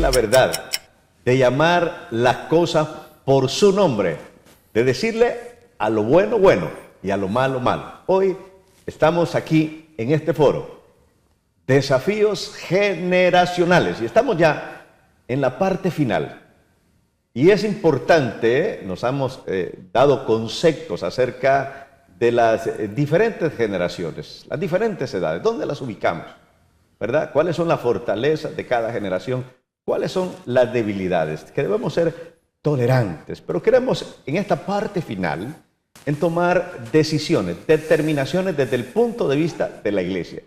la verdad, de llamar las cosas por su nombre, de decirle a lo bueno, bueno, y a lo malo, malo. Hoy estamos aquí en este foro, desafíos generacionales, y estamos ya en la parte final. Y es importante, nos hemos dado conceptos acerca de las diferentes generaciones, las diferentes edades, ¿dónde las ubicamos? ¿Verdad? ¿Cuáles son las fortalezas de cada generación? ¿Cuáles son las debilidades? Que debemos ser tolerantes, pero queremos en esta parte final en tomar decisiones, determinaciones desde el punto de vista de la iglesia.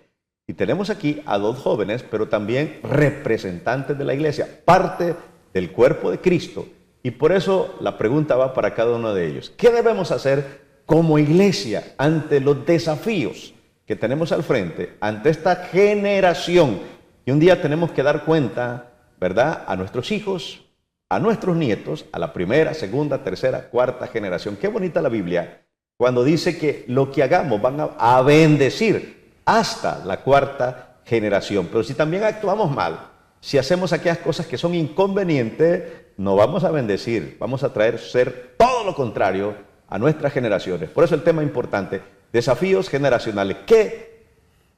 Y tenemos aquí a dos jóvenes, pero también representantes de la iglesia, parte del cuerpo de Cristo. Y por eso la pregunta va para cada uno de ellos. ¿Qué debemos hacer como iglesia ante los desafíos que tenemos al frente, ante esta generación? Y un día tenemos que dar cuenta, ¿verdad?, a nuestros hijos, a nuestros nietos, a la primera, segunda, tercera, cuarta generación. Qué bonita la Biblia cuando dice que lo que hagamos van a bendecir hasta la cuarta generación. Pero si también actuamos mal, si hacemos aquellas cosas que son inconvenientes, no vamos a bendecir, vamos a traer ser todo lo contrario a nuestras generaciones. Por eso el tema importante, desafíos generacionales. ¿Qué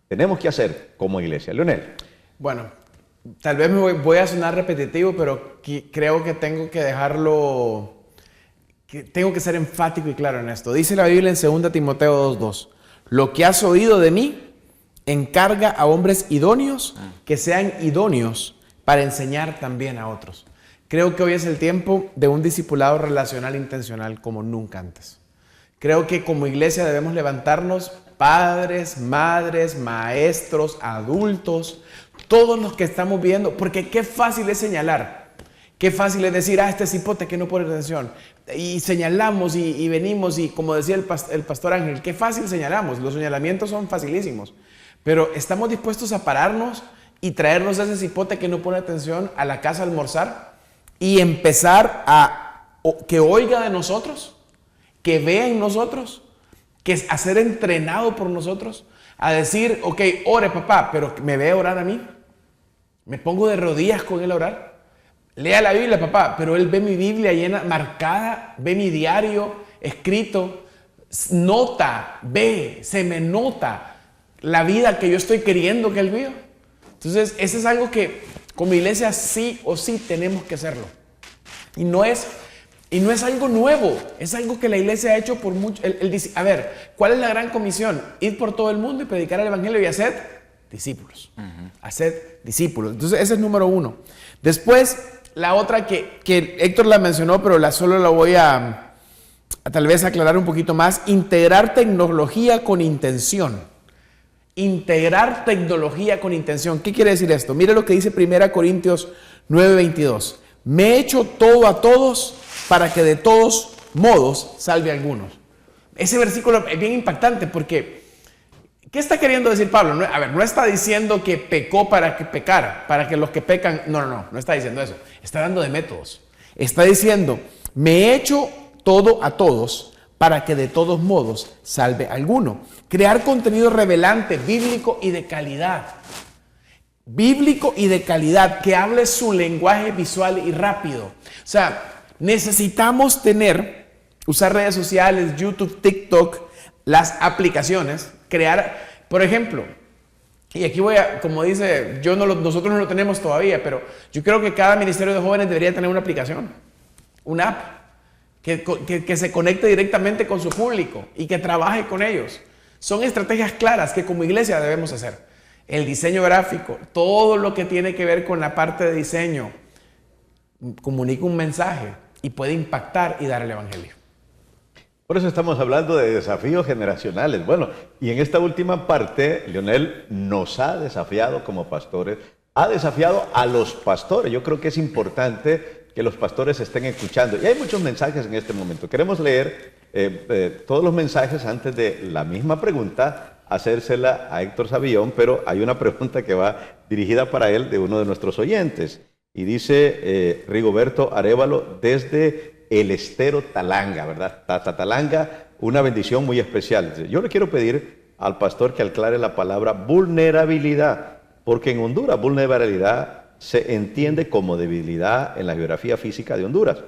tenemos que hacer como iglesia? Leonel. Bueno, tal vez me voy a sonar repetitivo, pero creo que tengo que dejarlo, tengo que ser enfático y claro en esto. Dice la Biblia en 2 Timoteo 2:2, lo que has oído de mí, encarga a hombres idóneos que sean idóneos para enseñar también a otros. Creo que hoy es el tiempo de un discipulado relacional intencional como nunca antes. Creo que como iglesia debemos levantarnos, padres, madres, maestros, adultos, todos los que estamos viendo, porque qué fácil es señalar, qué fácil es decir, este cipote que no pone atención, y señalamos y venimos, y como decía el pastor Ángel, qué fácil señalamos, los señalamientos son facilísimos, pero estamos dispuestos a pararnos y traernos a ese cipote que no pone atención a la casa a almorzar y empezar a que oiga de nosotros, que vea en nosotros, que a ser entrenado por nosotros, a decir, ok, ore papá, pero me ve orar a mí, me pongo de rodillas con él a orar, lea la Biblia papá, pero él ve mi Biblia llena, marcada, ve mi diario escrito, nota, ve, se me nota la vida que yo estoy queriendo que él viva. Entonces, eso es algo que como iglesia sí o sí tenemos que hacerlo. Y no es algo nuevo, es algo que la iglesia ha hecho por mucho. A ver, ¿cuál es la gran comisión? Ir por todo el mundo y predicar el evangelio y hacer discípulos. Hacer discípulos. Entonces, ese es número uno. Después, la otra que Héctor la mencionó, pero solo la voy a tal vez aclarar un poquito más. Integrar tecnología con intención. Integrar tecnología con intención. ¿Qué quiere decir esto? Mire lo que dice 1 Corintios 9:22. Me he hecho todo a todos para que de todos modos salve a algunos. Ese versículo es bien impactante porque ¿qué está queriendo decir Pablo? No está diciendo que pecó para que pecara, para que los que pecan, no está diciendo eso. Está dando de métodos. Está diciendo, me he hecho todo a todos para que de todos modos salve a alguno. Crear contenido revelante, bíblico y de calidad. Bíblico y de calidad, que hable su lenguaje visual y rápido. O sea, necesitamos usar redes sociales, YouTube, TikTok, las aplicaciones, crear, por ejemplo, y aquí como dice, nosotros no lo tenemos todavía, pero yo creo que cada ministerio de jóvenes debería tener una aplicación, una app, que se conecte directamente con su público y que trabaje con ellos. Son estrategias claras que como iglesia debemos hacer. El diseño gráfico, todo lo que tiene que ver con la parte de diseño, comunica un mensaje y puede impactar y dar el evangelio. Por eso estamos hablando de desafíos generacionales. Bueno, y en esta última parte, Leonel nos ha desafiado como pastores, ha desafiado a los pastores. Yo creo que es importante que los pastores estén escuchando. Y hay muchos mensajes en este momento. Queremos leer todos los mensajes antes de la misma pregunta, hacérsela a Héctor Savillón, pero hay una pregunta que va dirigida para él de uno de nuestros oyentes. Y dice Rigoberto Arévalo desde el Estero Talanga, ¿verdad? Talanga, una bendición muy especial. Yo le quiero pedir al pastor que aclare la palabra vulnerabilidad, porque en Honduras vulnerabilidad se entiende como debilidad en la geografía física de Honduras.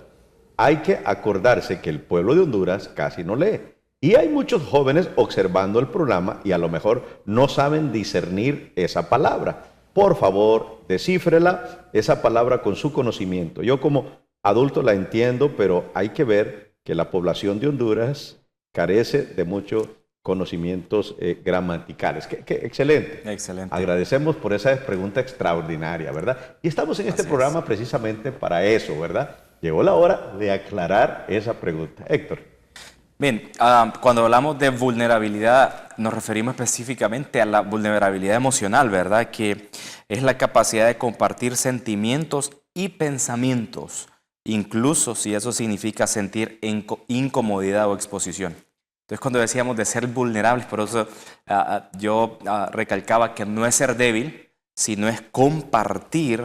Hay que acordarse que el pueblo de Honduras casi no lee. Y hay muchos jóvenes observando el programa y a lo mejor no saben discernir esa palabra. Por favor, descífrela, esa palabra con su conocimiento. Yo como adulto la entiendo, pero hay que ver que la población de Honduras carece de muchos conocimientos gramaticales. Excelente. Excelente. Agradecemos por esa pregunta extraordinaria, ¿verdad? Y estamos en este programa precisamente para eso, ¿verdad? Llegó la hora de aclarar esa pregunta. Héctor. Bien, cuando hablamos de vulnerabilidad, nos referimos específicamente a la vulnerabilidad emocional, ¿verdad? Que es la capacidad de compartir sentimientos y pensamientos, incluso si eso significa sentir incomodidad o exposición. Entonces, cuando decíamos de ser vulnerables, por eso yo recalcaba que no es ser débil, sino es compartir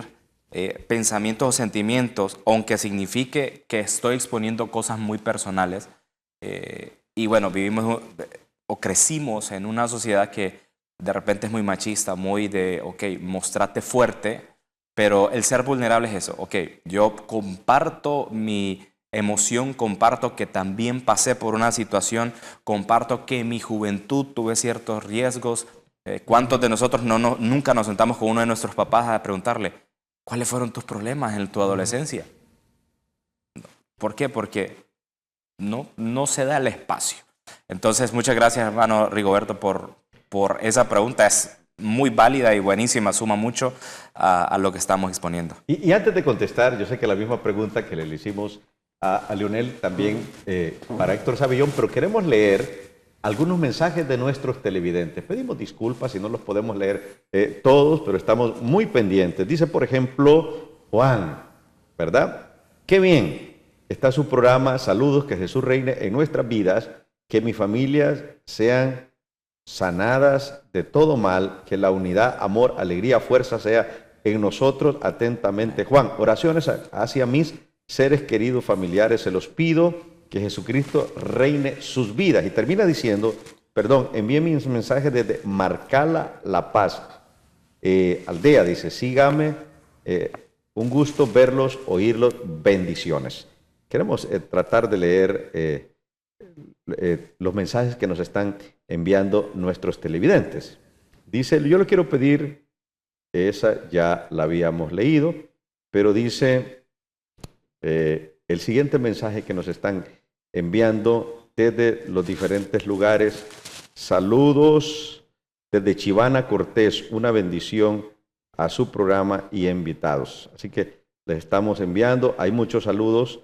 pensamientos o sentimientos, aunque signifique que estoy exponiendo cosas muy personales. Y bueno, vivimos o crecimos en una sociedad que de repente es muy machista, muy de, ok, mostrate fuerte, pero el ser vulnerable es eso, ok, yo comparto mi emoción, comparto que también pasé por una situación, comparto que en mi juventud tuve ciertos riesgos. ¿Cuántos de nosotros nunca nos sentamos con uno de nuestros papás a preguntarle, ¿cuáles fueron tus problemas en tu adolescencia? ¿Por qué? Porque no se da el espacio. Entonces, muchas gracias, hermano Rigoberto, por esa pregunta. Es muy válida y buenísima, suma mucho a lo que estamos exponiendo. Y antes de contestar, yo sé que la misma pregunta que le hicimos a Leonel también para Héctor Savillón, pero queremos leer algunos mensajes de nuestros televidentes. Pedimos disculpas si no los podemos leer todos, pero estamos muy pendientes. Dice, por ejemplo, Juan, ¿verdad? ¡Qué bien! Está su programa, saludos, que Jesús reine en nuestras vidas, que mis familias sean sanadas de todo mal, que la unidad, amor, alegría, fuerza sea en nosotros atentamente. Juan, oraciones hacia mis seres queridos familiares, se los pido, que Jesucristo reine sus vidas. Y termina diciendo, perdón, envíe mis mensajes desde Marcala, La Paz, aldea, dice, sígame, un gusto verlos, oírlos, bendiciones. Queremos tratar de leer los mensajes que nos están enviando nuestros televidentes. Dice, yo le quiero pedir, esa ya la habíamos leído, pero dice el siguiente mensaje que nos están enviando desde los diferentes lugares. Saludos desde Chivana Cortés, una bendición a su programa y invitados. Así que les estamos enviando, hay muchos saludos.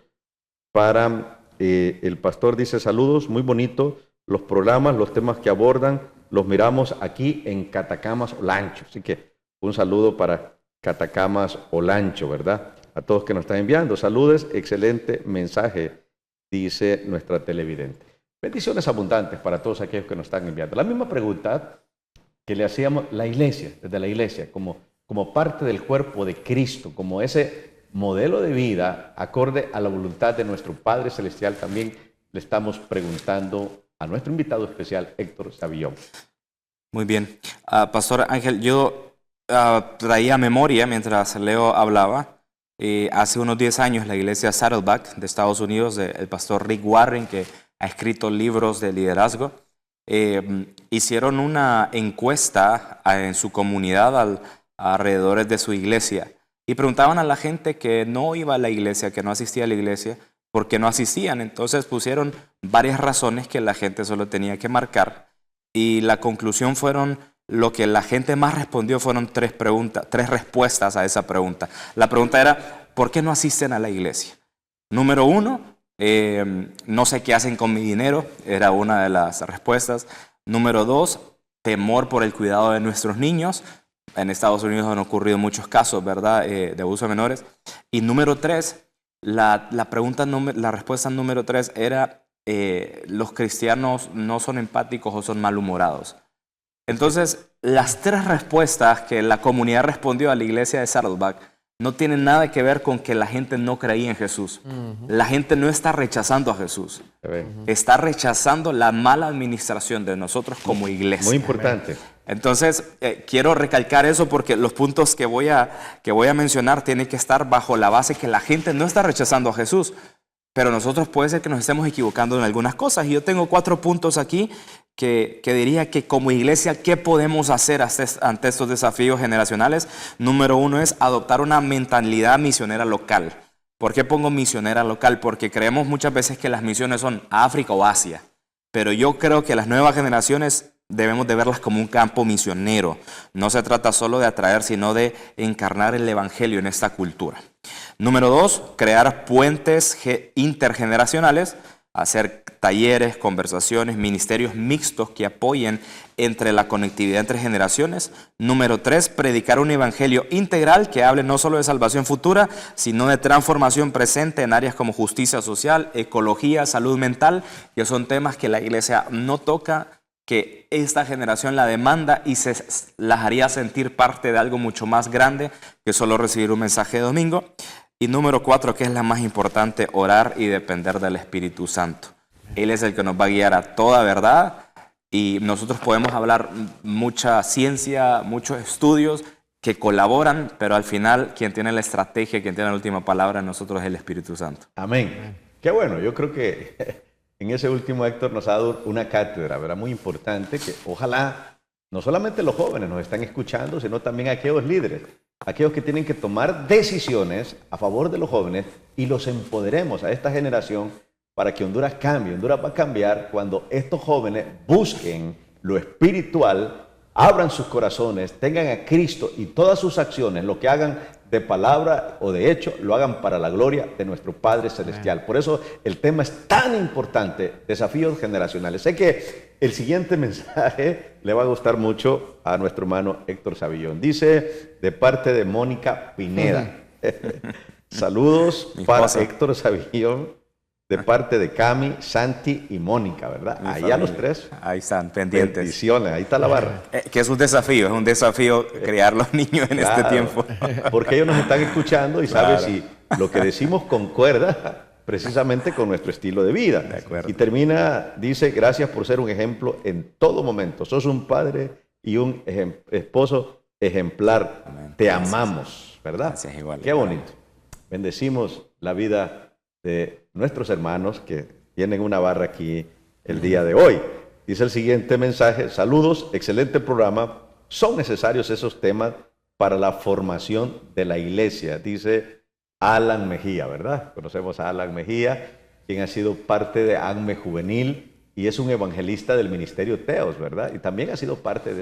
Para el pastor dice saludos, muy bonito, los programas, los temas que abordan, los miramos aquí en Catacamas Olancho. Así que un saludo para Catacamas Olancho, ¿verdad? A todos que nos están enviando. Saludes, excelente mensaje, dice nuestra televidente. Bendiciones abundantes para todos aquellos que nos están enviando. La misma pregunta que le hacíamos la iglesia, desde la iglesia, como parte del cuerpo de Cristo, como ese modelo de vida acorde a la voluntad de nuestro Padre Celestial, también le estamos preguntando a nuestro invitado especial, Héctor Savillón. Muy bien. Pastor Ángel, yo traía a memoria, mientras Leo hablaba, hace unos 10 años la iglesia Saddleback de Estados Unidos, el pastor Rick Warren, que ha escrito libros de liderazgo, hicieron una encuesta en su comunidad alrededor de su iglesia. Y preguntaban a la gente que no iba a la iglesia, que no asistía a la iglesia, por qué no asistían. Entonces pusieron varias razones que la gente solo tenía que marcar. Y la conclusión fueron, lo que la gente más respondió fueron tres respuestas a esa pregunta. La pregunta era, ¿por qué no asisten a la iglesia? Número 1, no sé qué hacen con mi dinero, era una de las respuestas. Número 2, temor por el cuidado de nuestros niños. En Estados Unidos han ocurrido muchos casos, ¿verdad?, de abuso de menores. Y número 3, la respuesta número 3 era, los cristianos no son empáticos o son malhumorados. Entonces, las tres respuestas que la comunidad respondió a la iglesia de Saddleback no tiene nada que ver con que la gente no creía en Jesús. La gente no está rechazando a Jesús. Está rechazando la mala administración de nosotros como iglesia. Muy importante. Entonces, quiero recalcar eso porque los puntos que voy a mencionar tienen que estar bajo la base que la gente no está rechazando a Jesús, pero nosotros puede ser que nos estemos equivocando en algunas cosas. Y yo tengo 4 puntos aquí que diría que como iglesia, ¿qué podemos hacer ante estos desafíos generacionales? Número 1 es adoptar una mentalidad misionera local. ¿Por qué pongo misionera local? Porque creemos muchas veces que las misiones son África o Asia, pero yo creo que las nuevas generaciones debemos de verlas como un campo misionero. No se trata solo de atraer, sino de encarnar el evangelio en esta cultura. Número 2, crear puentes intergeneracionales, hacer talleres, conversaciones, ministerios mixtos que apoyen entre la conectividad entre generaciones. Número 3, predicar un evangelio integral que hable no solo de salvación futura, sino de transformación presente en áreas como justicia social, ecología, salud mental, que son temas que la iglesia no toca, que esta generación la demanda y se las haría sentir parte de algo mucho más grande que solo recibir un mensaje de domingo. Y número 4, que es la más importante, orar y depender del Espíritu Santo. Él es el que nos va a guiar a toda verdad y nosotros podemos hablar mucha ciencia, muchos estudios que colaboran, pero al final quien tiene la estrategia, quien tiene la última palabra en nosotros es el Espíritu Santo. Amén. Qué bueno, yo creo que en ese último Héctor nos ha dado una cátedra, ¿verdad? Muy importante, que ojalá no solamente los jóvenes nos están escuchando, sino también aquellos líderes, aquellos que tienen que tomar decisiones a favor de los jóvenes y los empoderemos a esta generación para que Honduras cambie. Honduras va a cambiar cuando estos jóvenes busquen lo espiritual, abran sus corazones, tengan a Cristo y todas sus acciones, lo que hagan de palabra o de hecho, lo hagan para la gloria de nuestro Padre Celestial. Por eso el tema es tan importante, desafíos generacionales. Sé que el siguiente mensaje le va a gustar mucho a nuestro hermano Héctor Savillón. Dice, de parte de Mónica Pineda. Saludos para Héctor Savillón, de parte de Cami, Santi y Mónica, ¿verdad? Ahí a los 3. Ahí están, pendientes. Bendiciones, ahí está la barra. Que es un desafío criar los niños en este tiempo. Porque ellos nos están escuchando y saben si lo que decimos concuerda precisamente con nuestro estilo de vida. De acuerdo. Y termina, dice, gracias por ser un ejemplo en todo momento. Sos un padre y un esposo ejemplar. Amén. Te amamos, ¿verdad? Gracias, igual. Qué bonito. Bendecimos la vida de nuestros hermanos que tienen una barra aquí el día de hoy. Dice el siguiente mensaje, saludos, excelente programa, son necesarios esos temas para la formación de la iglesia, dice Alan Mejía, ¿verdad? Conocemos a Alan Mejía, quien ha sido parte de ANME Juvenil y es un evangelista del Ministerio Teos, ¿verdad? Y también ha sido parte de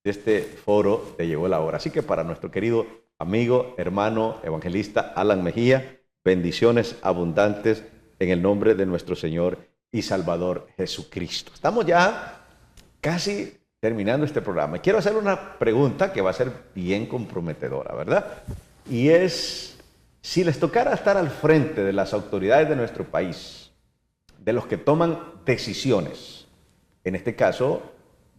este foro de Llegó la Hora. Así que para nuestro querido amigo, hermano, evangelista Alan Mejía, bendiciones abundantes en el nombre de nuestro Señor y Salvador Jesucristo. Estamos ya casi terminando este programa. Y quiero hacer una pregunta que va a ser bien comprometedora, ¿verdad? Y es, si les tocara estar al frente de las autoridades de nuestro país, de los que toman decisiones, en este caso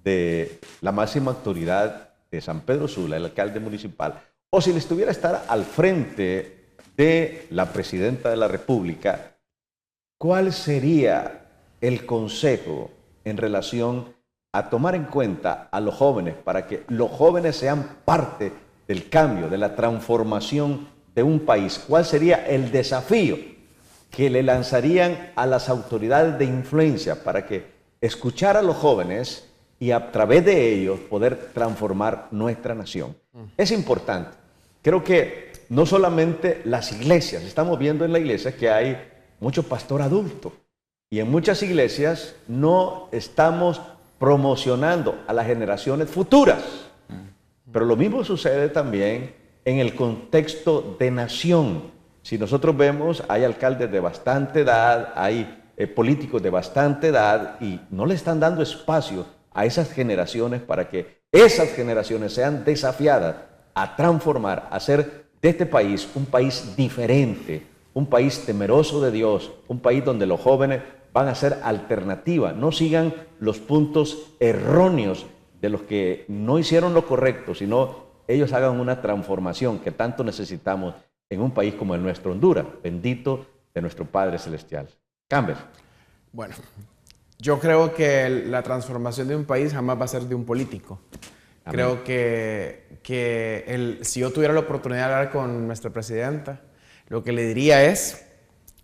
de la máxima autoridad de San Pedro Sula, el alcalde municipal, o si les tuviera estar al frente de la presidenta de la República, ¿cuál sería el consejo en relación a tomar en cuenta a los jóvenes para que los jóvenes sean parte del cambio, de la transformación de un país? ¿Cuál sería el desafío que le lanzarían a las autoridades de influencia para que escuchar a los jóvenes y a través de ellos poder transformar nuestra nación? Es importante. Creo que no solamente las iglesias, estamos viendo en la iglesia que hay mucho pastor adulto y en muchas iglesias no estamos promocionando a las generaciones futuras. Pero lo mismo sucede también en el contexto de nación. Si nosotros vemos, hay alcaldes de bastante edad, hay políticos de bastante edad y no le están dando espacio a esas generaciones para que esas generaciones sean desafiadas a transformar, a hacer de este país un país diferente, un país temeroso de Dios, un país donde los jóvenes van a ser alternativa, no sigan los puntos erróneos de los que no hicieron lo correcto, sino ellos hagan una transformación que tanto necesitamos en un país como el nuestro, Honduras, bendito de nuestro Padre Celestial. Campbell. Bueno, yo creo que la transformación de un país jamás va a ser de un político. Amén. Creo que si yo tuviera la oportunidad de hablar con nuestra presidenta, lo que le diría es: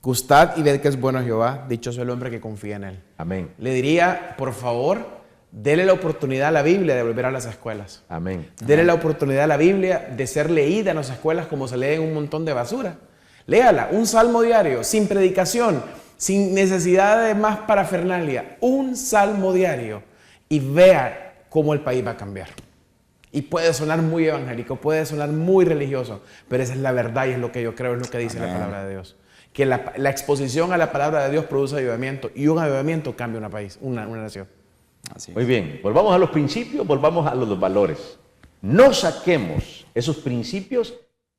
gustad y ved que es bueno Jehová, dichoso el hombre que confía en él. Amén. Le diría, por favor, dele la oportunidad a la Biblia de volver a las escuelas. Amén. Dele la oportunidad a la Biblia de ser leída en las escuelas como se lee en un montón de basura. Léala, un salmo diario, sin predicación, sin necesidad de más parafernalia. Un salmo diario y vea cómo el país va a cambiar. Y puede sonar muy evangélico, puede sonar muy religioso, pero esa es la verdad y es lo que yo creo, es lo que dice la palabra de Dios. Que la exposición a la palabra de Dios produce avivamiento y un avivamiento cambia un país, una nación. Así es. Muy bien, volvamos a los principios, volvamos a los valores. No saquemos esos principios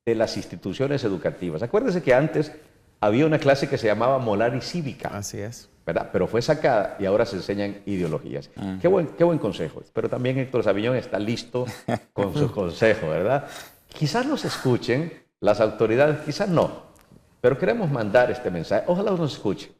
de las instituciones educativas. Acuérdense que antes había una clase que se llamaba moral y cívica. Así es. ¿Verdad? Pero fue sacada y ahora se enseñan ideologías. Qué buen consejo. Pero también Héctor Savillón está listo con sus consejos, ¿verdad? Quizás nos escuchen las autoridades, quizás no. Pero queremos mandar este mensaje. Ojalá nos escuchen.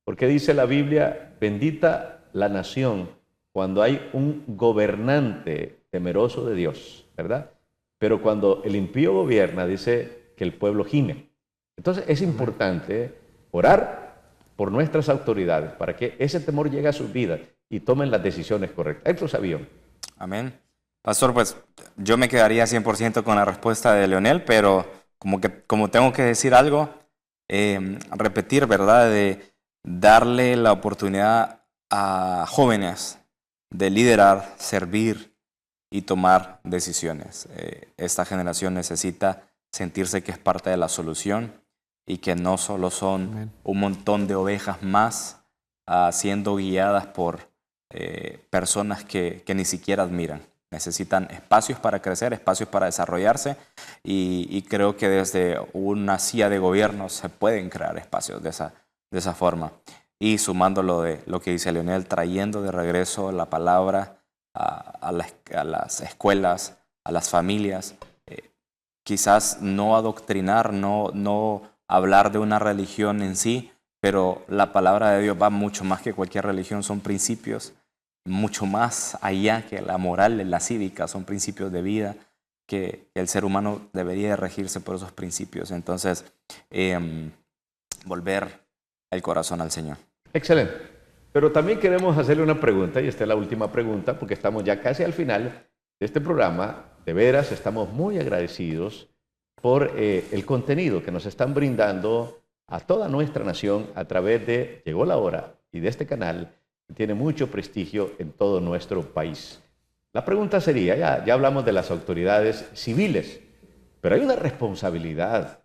Porque dice la Biblia, bendita la nación cuando hay un gobernante temeroso de Dios, ¿verdad? Pero cuando el impío gobierna, dice que el pueblo gime. Entonces es importante orar por nuestras autoridades para que ese temor llegue a sus vidas y tomen las decisiones correctas. Héctor Savillón. Amén. Pastor, pues yo me quedaría 100% con la respuesta de Leonel, pero como tengo que decir algo, repetir, ¿verdad? De darle la oportunidad a jóvenes de liderar, servir y tomar decisiones. Esta generación necesita sentirse que es parte de la solución y que no solo son un montón de ovejas más siendo guiadas por personas que ni siquiera admiran. Necesitan espacios para crecer, espacios para desarrollarse y creo que desde una silla de gobierno se pueden crear espacios de esa forma. Y sumando lo de lo que dice Leonel, trayendo de regreso la palabra a las escuelas, a las familias, quizás no adoctrinar, no hablar de una religión en sí, pero la palabra de Dios va mucho más que cualquier religión, son principios mucho más allá que la moral, la cívica, son principios de vida que el ser humano debería regirse por esos principios. Entonces, volver el corazón al Señor. Excelente. Pero también queremos hacerle una pregunta, y esta es la última pregunta, porque estamos ya casi al final de este programa. De veras, estamos muy agradecidos por el contenido que nos están brindando a toda nuestra nación a través de Llegó la Hora y de este canal que tiene mucho prestigio en todo nuestro país. La pregunta sería, ya hablamos de las autoridades civiles, pero hay una responsabilidad,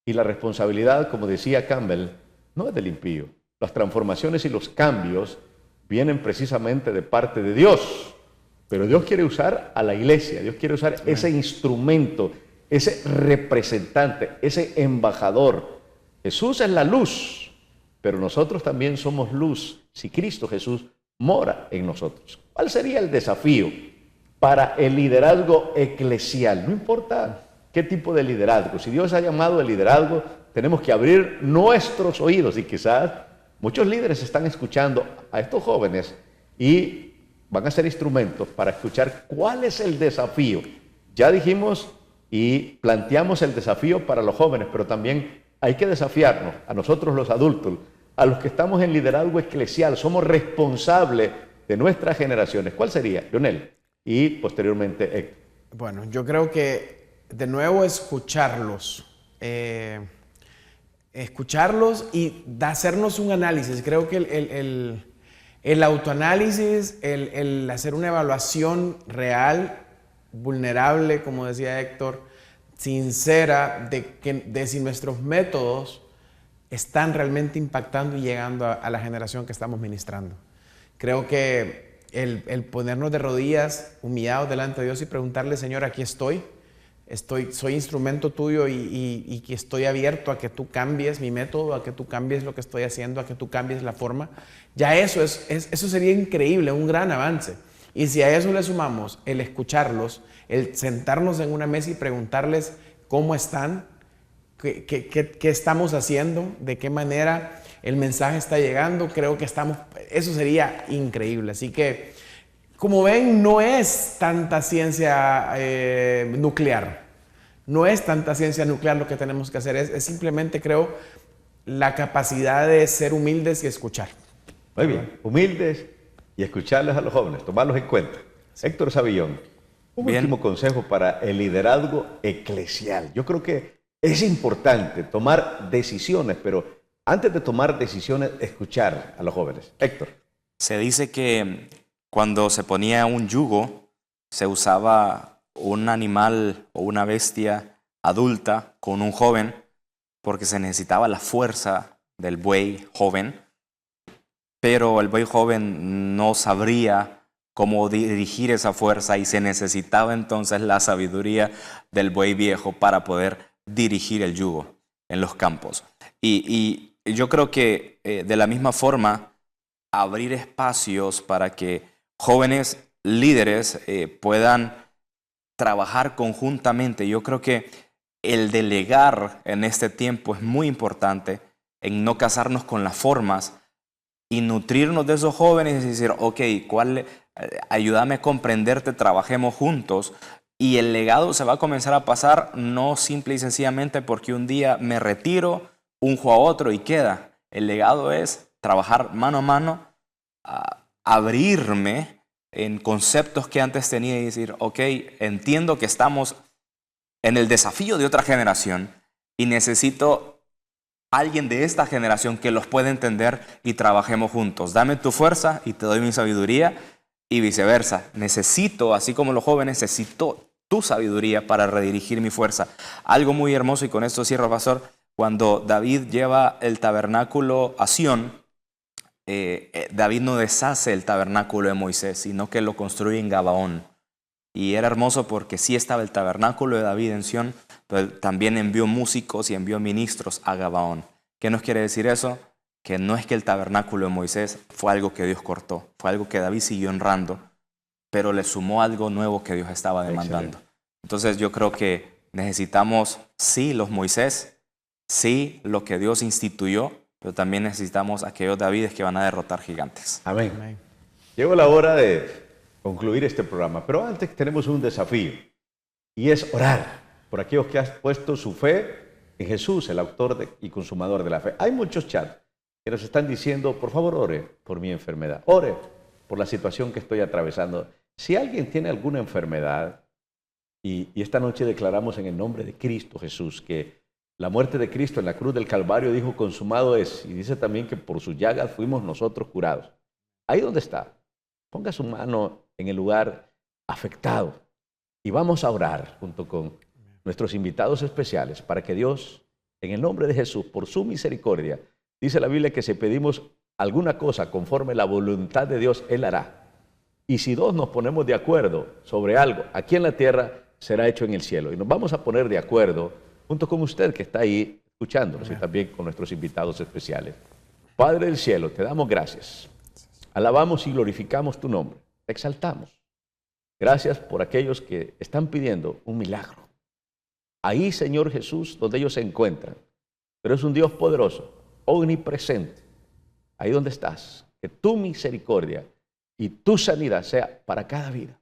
y la responsabilidad, como decía Campbell, no es del impío. Las transformaciones y los cambios vienen precisamente de parte de Dios, pero Dios quiere usar a la iglesia, Dios quiere usar ese instrumento, ese representante, ese embajador. Jesús es la luz, pero nosotros también somos luz si Cristo Jesús mora en nosotros. ¿Cuál sería el desafío para el liderazgo eclesial? No importa qué tipo de liderazgo. Si Dios ha llamado el liderazgo, tenemos que abrir nuestros oídos y quizás muchos líderes están escuchando a estos jóvenes y van a ser instrumentos para escuchar cuál es el desafío. Ya dijimos y planteamos el desafío para los jóvenes, pero también hay que desafiarnos a nosotros los adultos, a los que estamos en liderazgo eclesial, somos responsables de nuestras generaciones. ¿Cuál sería, Leonel? Y posteriormente, Héctor. Bueno, yo creo que de nuevo escucharlos. Escucharlos y hacernos un análisis. Creo que el autoanálisis, el hacer una evaluación real, vulnerable, como decía Héctor, sincera, de si nuestros métodos están realmente impactando y llegando a la generación que estamos ministrando. Creo que el ponernos de rodillas, humillados delante de Dios y preguntarle, Señor, aquí estoy, soy instrumento tuyo y que estoy abierto a que tú cambies mi método, a que tú cambies lo que estoy haciendo, a que tú cambies la forma. Ya eso sería increíble, un gran avance. Y si a eso le sumamos el escucharlos, el sentarnos en una mesa y preguntarles cómo están, qué estamos haciendo, de qué manera el mensaje está llegando, creo que eso sería increíble. Así que, como ven, no es tanta ciencia nuclear. No es tanta ciencia nuclear lo que tenemos que hacer, es simplemente, creo, la capacidad de ser humildes y escuchar. Muy bien, humildes y escucharles a los jóvenes, tomarlos en cuenta. Sí. Héctor Savillón, un último consejo para el liderazgo eclesial. Yo creo que es importante tomar decisiones, pero antes de tomar decisiones, escuchar a los jóvenes. Héctor. Se dice que cuando se ponía un yugo, se usaba un animal o una bestia adulta con un joven porque se necesitaba la fuerza del buey joven, pero el buey joven no sabría cómo dirigir esa fuerza y se necesitaba entonces la sabiduría del buey viejo para poder dirigir el yugo en los campos. Y yo creo que de la misma forma, abrir espacios para que jóvenes líderes puedan trabajar conjuntamente. Yo creo que el delegar en este tiempo es muy importante, en no casarnos con las formas y nutrirnos de esos jóvenes y decir, ok, ayúdame a comprenderte, trabajemos juntos. Y el legado se va a comenzar a pasar no simple y sencillamente porque un día me retiro, unjo a otro y queda. El legado es trabajar mano a mano, abrirme en conceptos que antes tenía y decir, ok, entiendo que estamos en el desafío de otra generación y necesito alguien de esta generación que los pueda entender y trabajemos juntos. Dame tu fuerza y te doy mi sabiduría y viceversa. Necesito, así como los jóvenes, necesito tu sabiduría para redirigir mi fuerza. Algo muy hermoso, y con esto cierro, pastor, cuando David lleva el tabernáculo a Sión, David no deshace el tabernáculo de Moisés, sino que lo construye en Gabaón. Y era hermoso porque sí estaba el tabernáculo de David en Sión, pero también envió músicos y envió ministros a Gabaón. ¿Qué nos quiere decir eso? Que no es que el tabernáculo de Moisés fue algo que Dios cortó, fue algo que David siguió honrando, pero le sumó algo nuevo que Dios estaba demandando. Excelente. Entonces yo creo que necesitamos, sí, los Moisés, sí, lo que Dios instituyó, pero también necesitamos aquellos Davides que van a derrotar gigantes. Amén. Amén. Llegó la hora de concluir este programa, pero antes tenemos un desafío y es orar por aquellos que han puesto su fe en Jesús, el autor y consumador de la fe. Hay muchos chats que nos están diciendo, por favor, ore por mi enfermedad, ore por la situación que estoy atravesando. Si alguien tiene alguna enfermedad, y esta noche declaramos en el nombre de Cristo Jesús que la muerte de Cristo en la cruz del Calvario dijo, consumado es, y dice también que por sus llagas fuimos nosotros curados. Ahí donde está, ponga su mano en el lugar afectado y vamos a orar junto con nuestros invitados especiales para que Dios, en el nombre de Jesús, por su misericordia, dice la Biblia que si pedimos alguna cosa conforme la voluntad de Dios, Él hará. Y si dos nos ponemos de acuerdo sobre algo aquí en la tierra, será hecho en el cielo. Y nos vamos a poner de acuerdo junto con usted que está ahí escuchándonos y también con nuestros invitados especiales. Padre del cielo, te damos gracias. Alabamos y glorificamos tu nombre. Te exaltamos. Gracias por aquellos que están pidiendo un milagro. Ahí, Señor Jesús, donde ellos se encuentran. Pero es un Dios poderoso, omnipresente. Ahí donde estás. Que tu misericordia y tu sanidad sea para cada vida.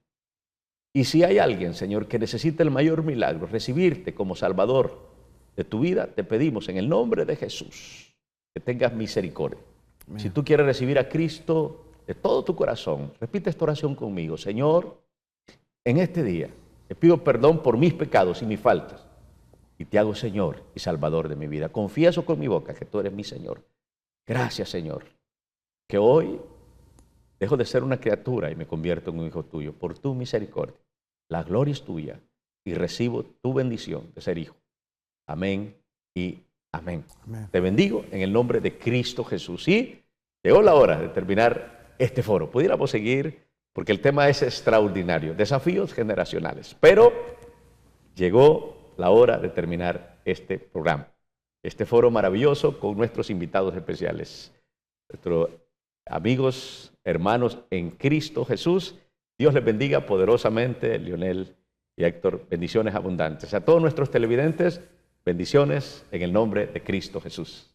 Y si hay alguien, Señor, que necesita el mayor milagro, recibirte como Salvador de tu vida, te pedimos en el nombre de Jesús que tengas misericordia. Amén. Si tú quieres recibir a Cristo de todo tu corazón, repite esta oración conmigo. Señor, en este día te pido perdón por mis pecados y mis faltas y te hago Señor y Salvador de mi vida. Confieso con mi boca que tú eres mi Señor. Gracias, Señor, que hoy dejo de ser una criatura y me convierto en un hijo tuyo por tu misericordia. La gloria es tuya y recibo tu bendición de ser hijo. Amén y amén. Amén. Te bendigo en el nombre de Cristo Jesús. Y llegó la hora de terminar este foro. Pudiéramos seguir porque el tema es extraordinario. Desafíos generacionales. Pero llegó la hora de terminar este programa. Este foro maravilloso con nuestros invitados especiales. Nuestros amigos, hermanos en Cristo Jesús, Dios les bendiga poderosamente, Lionel y Héctor. Bendiciones abundantes. A todos nuestros televidentes, bendiciones en el nombre de Cristo Jesús.